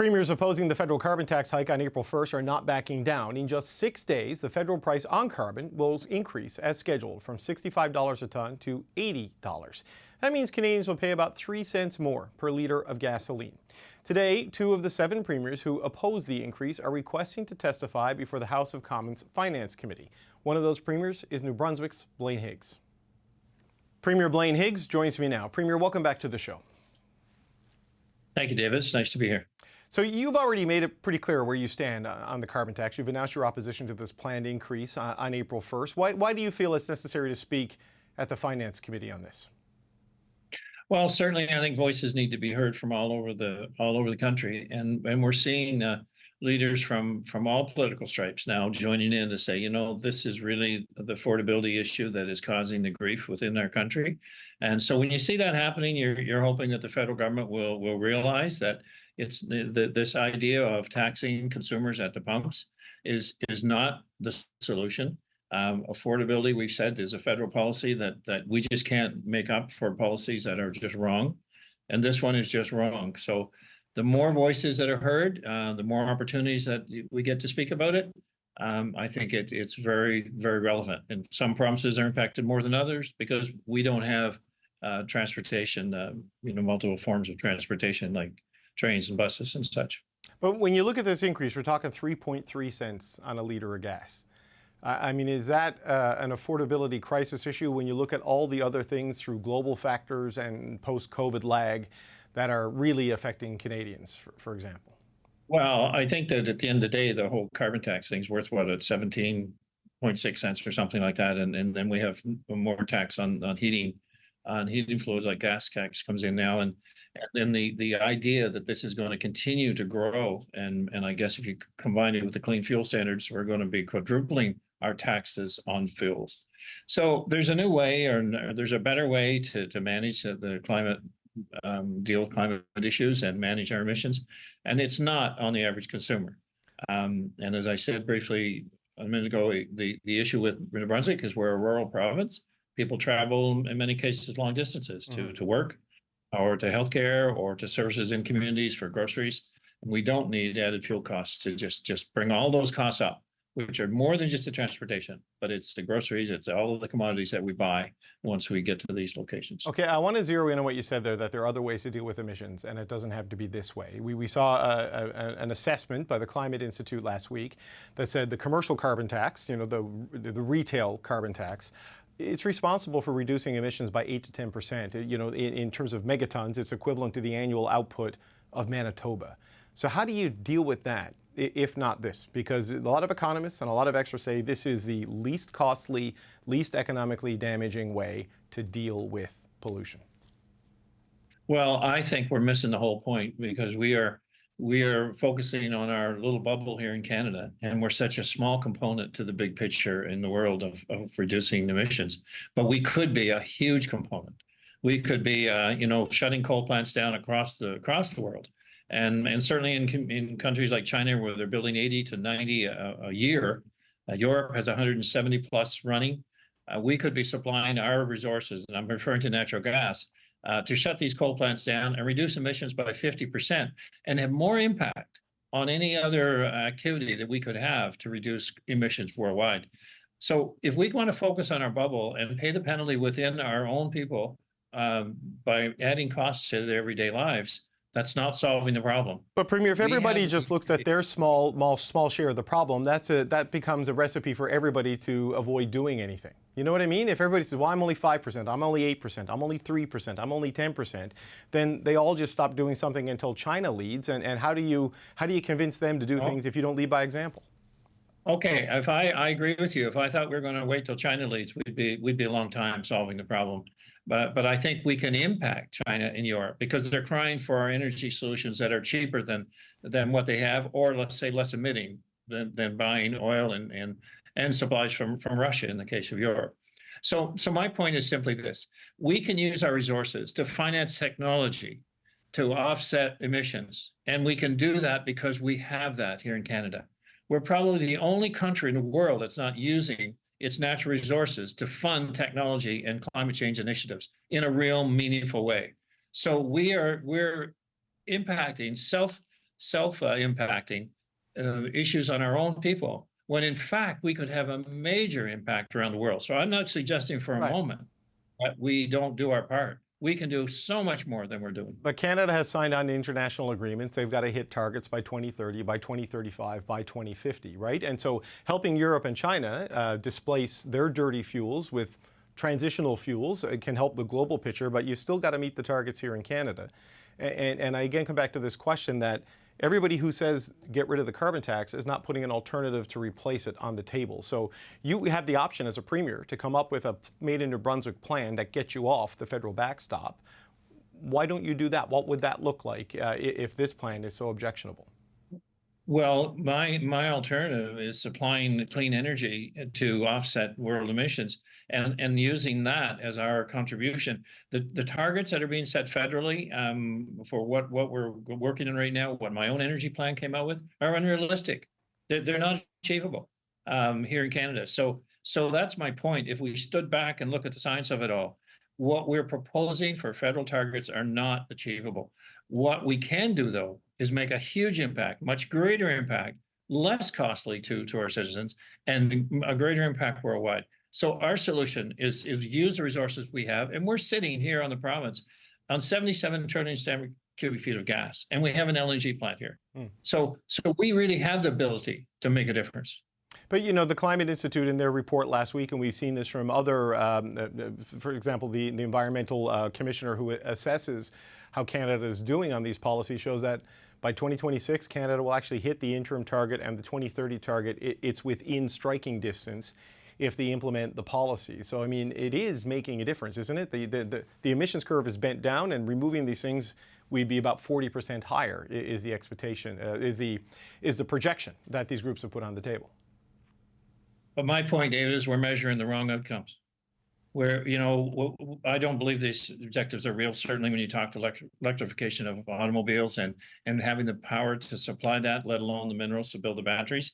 Premiers opposing the federal carbon tax hike on April 1st are not backing down. In just 6 days, the federal price on carbon will increase as scheduled from $65 a ton to $80. That means Canadians will pay about 3 cents more per litre of gasoline. Today, 2 of the 7 premiers who oppose the increase are requesting to testify before the House of Commons Finance Committee. One of those premiers is New Brunswick's Blaine Higgs. Premier Blaine Higgs joins me now. Premier, welcome back to the show. Thank you, David. It's nice to be here. So you've already made it pretty clear where you stand on the carbon tax. You've announced your opposition to this planned increase on April 1st. Why do you feel it's necessary to speak at the Finance Committee on this? Well, certainly, I think voices need to be heard from all over the country, and we're seeing leaders from all political stripes now joining in to say, you know, this is really the affordability issue that is causing the grief within our country. And so when you see that happening, you're hoping that the federal government will realize that it's this idea of taxing consumers at the pumps is not the solution. Affordability, we've said, is a federal policy that we just can't make up for policies that are just wrong. And this one is just wrong. So the more voices that are heard, the more opportunities that we get to speak about it. I think it's very, very relevant. And some provinces are impacted more than others because we don't have transportation, multiple forms of transportation like trains and buses and such. But when you look at this increase, we're talking 3.3 cents on a litre of gas. I mean, is that an affordability crisis issue when you look at all the other things through global factors and post-COVID lag that are really affecting Canadians, for example? Well, I think that at the end of the day, the whole carbon tax thing is worth, what, at 17.6 cents or something like that. And then we have more tax on heating fluids, like gas tax comes in now. And then the idea that this is going to continue to grow, and I guess if you combine it with the clean fuel standards, we're going to be quadrupling our taxes on fuels. So there's a new way, or there's a better way to manage the climate, deal with climate issues and manage our emissions. And it's not on the average consumer. And as I said briefly a minute ago, the issue with New Brunswick is we're a rural province. People travel, in many cases, long distances to work, or to healthcare, or to services in communities for groceries. And we don't need added fuel costs to just bring all those costs up, which are more than just the transportation, but it's the groceries, it's all of the commodities that we buy once we get to these locations. Okay, I want to zero in on what you said there, that there are other ways to deal with emissions, and it doesn't have to be this way. We saw an assessment by the Climate Institute last week that said the commercial carbon tax, the retail carbon tax, it's responsible for reducing emissions by 8 to 10%. In terms of megatons, it's equivalent to the annual output of Manitoba. So how do you deal with that, if not this? Because a lot of economists and a lot of experts say this is the least costly, least economically damaging way to deal with pollution. Well, I think we're missing the whole point, because we are focusing on our little bubble here in Canada, and we're such a small component to the big picture in the world of reducing emissions. But we could be a huge component. We could be, shutting coal plants down across the world. And certainly in countries like China, where they're building 80 to 90 a year, Europe has 170 plus running. We could be supplying our resources, and I'm referring to natural gas, to shut these coal plants down and reduce emissions by 50% and have more impact on any other activity that we could have to reduce emissions worldwide. So if we want to focus on our bubble and pay the penalty within our own people by adding costs to their everyday lives, that's not solving the problem. But Premier, if everybody just looks at their small share of the problem, that becomes a recipe for everybody to avoid doing anything. You know what I mean? If everybody says, well, I'm only 5%, I'm only 8%, I'm only 3%, I'm only 10%, then they all just stop doing something until China leads. And how do you convince them to do things if you don't lead by example? Okay, if I agree with you. If I thought we were going to wait till China leads, we'd be a long time solving the problem. But I think we can impact China and Europe, because they're crying for our energy solutions that are cheaper than what they have, or let's say less emitting than buying oil and supplies from Russia in the case of Europe. So my point is simply this: we can use our resources to finance technology to offset emissions, and we can do that because we have that here in Canada. We're probably the only country in the world that's not using its natural resources to fund technology and climate change initiatives in a real meaningful way. So we're impacting self-impacting issues on our own people, when in fact we could have a major impact around the world. So I'm not suggesting for a Right. moment that we don't do our part. We can do so much more than we're doing. But Canada has signed on international agreements. They've got to hit targets by 2030, by 2035, by 2050, right? And so helping Europe and China displace their dirty fuels with transitional fuels can help the global picture, but you still got to meet the targets here in Canada. And I again come back to this question that everybody who says get rid of the carbon tax is not putting an alternative to replace it on the table. So you have the option as a premier to come up with a made in New Brunswick plan that gets you off the federal backstop. Why don't you do that? What would that look like if this plan is so objectionable? Well, my alternative is supplying clean energy to offset world emissions and using that as our contribution. The targets that are being set federally for what we're working on right now, what my own energy plan came out with, are unrealistic. They're not achievable here in Canada. So that's my point. If we stood back and look at the science of it all, what we're proposing for federal targets are not achievable. What we can do, though, is make a huge impact, much greater impact, less costly to our citizens, and a greater impact worldwide. So our solution is use the resources we have, and we're sitting here on the province on 77 trillion standard cubic feet of gas, and we have an LNG plant here. So we really have the ability to make a difference. But you know, the Climate Institute in their report last week, and we've seen this from other, for example, the environmental commissioner who assesses how Canada is doing on these policies, shows that by 2026, Canada will actually hit the interim target, and the 2030 target, it's within striking distance if they implement the policy. So, I mean, it is making a difference, isn't it? The emissions curve is bent down, and removing these things, we'd be about 40% higher is the expectation, is the projection that these groups have put on the table. But my point, David, is we're measuring the wrong outcomes. Where, you know, I don't believe these objectives are real. Certainly when you talk to electrification of automobiles and having the power to supply that, let alone the minerals to build the batteries,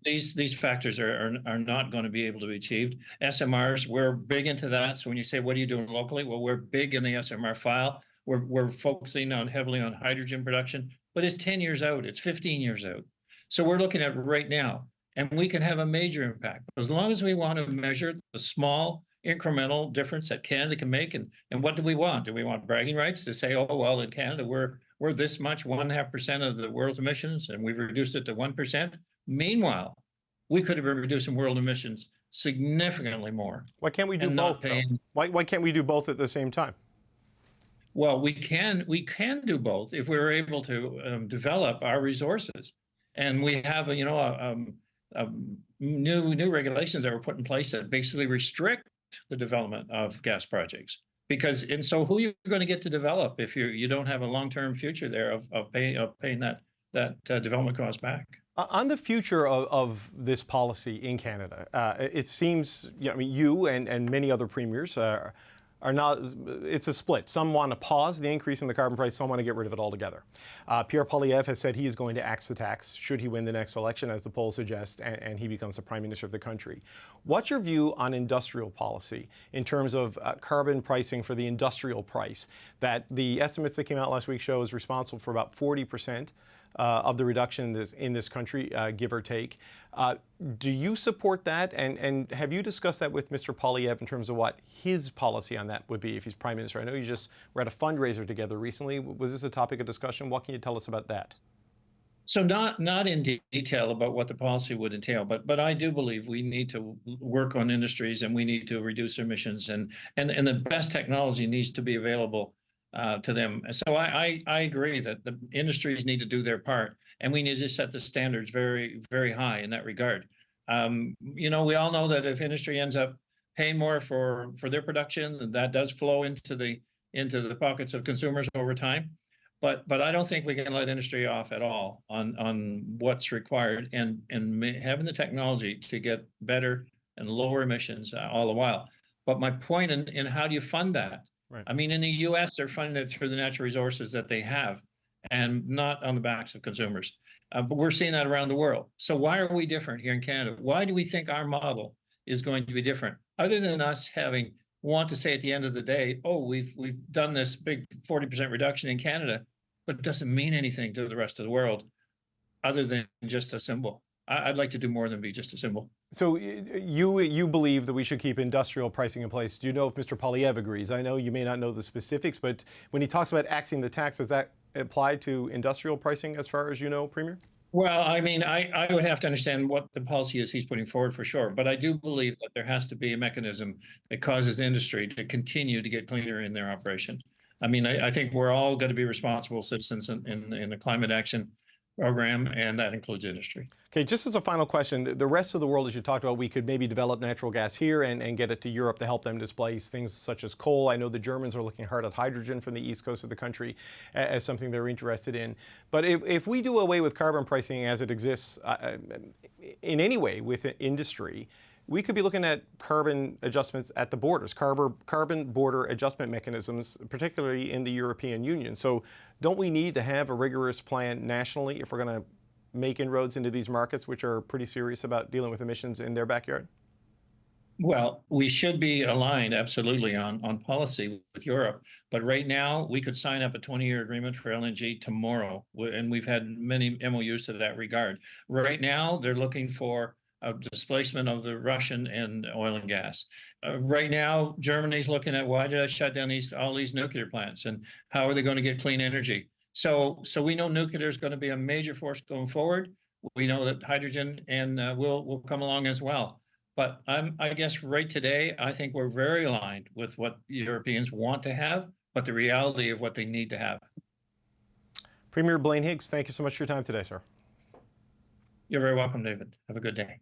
these factors are not going to be able to be achieved. SMRs, we're big into that. So when you say, what are you doing locally? Well, we're big in the SMR file. We're focusing heavily on hydrogen production, but it's 10 years out. It's 15 years out. So we're looking at right now. And we can have a major impact as long as we want to measure the small incremental difference that Canada can make. And what do we want? Do we want bragging rights to say, oh, well, in Canada, we're this much, 1.5% of the world's emissions, and we've reduced it to 1%. Meanwhile, we could have been reducing world emissions significantly more. Why can't we do both? Why can't we do both at the same time? Well, we can do both if we were able to develop our resources. And we have, new regulations that were put in place that basically restrict the development of gas projects. So who are you going to get to develop if you don't have a long-term future there of paying that development cost back? On the future of this policy in Canada, it seems, you and many other premiers are not, it's a split. Some want to pause the increase in the carbon price, some want to get rid of it altogether. Pierre Poilievre has said he is going to axe the tax should he win the next election, as the polls suggest, and he becomes the Prime Minister of the country. What's your view on industrial policy in terms of carbon pricing for the industrial price? That the estimates that came out last week show is responsible for about 40% of the reduction in this country, give or take. Do you support that? And have you discussed that with Mr. Poilievre in terms of what his policy on that would be if he's Prime Minister? I know you just were at a fundraiser together recently. Was this a topic of discussion? What can you tell us about that? So not in detail about what the policy would entail, but I do believe we need to work on industries and we need to reduce emissions and the best technology needs to be available to them. So I agree that the industries need to do their part, and we need to set the standards very, very high in that regard. We all know that if industry ends up paying more for their production, that does flow into the pockets of consumers over time. But I don't think we can let industry off at all on what's required and having the technology to get better and lower emissions all the while. But my point in how do you fund that? Right. I mean, in the U.S., they're funding it through the natural resources that they have and not on the backs of consumers. But we're seeing that around the world. So why are we different here in Canada? Why do we think our model is going to be different? Other than us want to say at the end of the day, oh, we've done this big 40% reduction in Canada. but it doesn't mean anything to the rest of the world other than just a symbol. I'd like to do more than be just a symbol. So you believe that we should keep industrial pricing in place. Do you know if Mr. Poilievre agrees? I know you may not know the specifics, but when he talks about axing the tax, does that apply to industrial pricing as far as you know, Premier? Well, I mean, I would have to understand what the policy is he's putting forward for sure. But I do believe that there has to be a mechanism that causes industry to continue to get cleaner in their operation. I mean, I think we're all going to be responsible citizens in the climate action program, and that includes industry. Okay, just as a final question, the rest of the world, as you talked about, we could maybe develop natural gas here and get it to Europe to help them displace things such as coal. I know the Germans are looking hard at hydrogen from the east coast of the country as something they're interested in. But if we do away with carbon pricing as it exists in any way with industry, we could be looking at carbon adjustments at the borders, carbon border adjustment mechanisms, particularly in the European Union. So don't we need to have a rigorous plan nationally if we're going to make inroads into these markets, which are pretty serious about dealing with emissions in their backyard? Well, we should be aligned absolutely on policy with Europe. But right now, we could sign up a 20-year agreement for LNG tomorrow. And we've had many MOUs to that regard. Right now, they're looking for a displacement of the Russian and oil and gas. Right now, Germany's looking at why did I shut down all these nuclear plants and how are they going to get clean energy? So we know nuclear is going to be a major force going forward. We know that hydrogen and will come along as well. But I guess right today, I think we're very aligned with what Europeans want to have, but the reality of what they need to have. Premier Blaine Higgs, thank you so much for your time today, sir. You're very welcome, David. Have a good day.